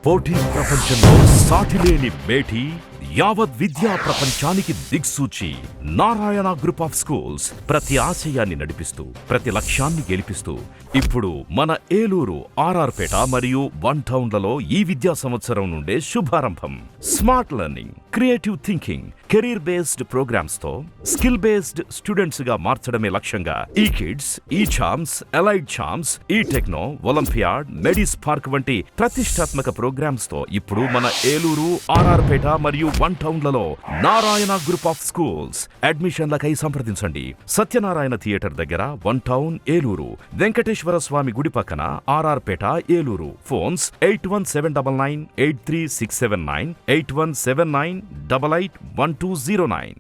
పోటీ ప్రపంచంలో సాటిలేని మేటి, యావత్ విద్యా ప్రపంచానికి దిక్సూచి నారాయణ గ్రూప్ ఆఫ్ స్కూల్స్ ప్రతి ఆశయాన్ని నడిపిస్తూ ప్రతి లక్ష్యాన్ని గెలిపిస్తూ ఇప్పుడు మన ఏలూరు, పేట మరియు టౌన్లలో ఈ విద్యా సంవత్సరం నుండే శుభారంభం. Smart learning, creative thinking, career based programmes తో స్కిల్ బేస్డ్ స్టూడెంట్స్ గా మార్చడమే లక్ష్యంగా ఈ కిడ్స్, ఈ ఛాంప్స్, ఎలైడ్ ఛాంప్స్, ఈ టెక్నో, ఒలింపియాడ్, మెడిస్ పార్క్ వంటి ప్రతిష్టాత్మక ప్రోగ్రామ్స్ తో ఇప్పుడు మన ఏలూరు, పేట మరియు టౌన్లలో నారాయణ గ్రూప్ ఆఫ్ స్కూల్స్. అడ్మిషన్లకై సంప్రదించండి. సత్యనారాయణ థియేటర్ దగ్గర, టౌన్, ఏలూరు. వెంకటేశ్వర స్వామి గుడి పక్కన, పేట, ఏలూరు. ఫోన్స్ 8179983679, 8179881209.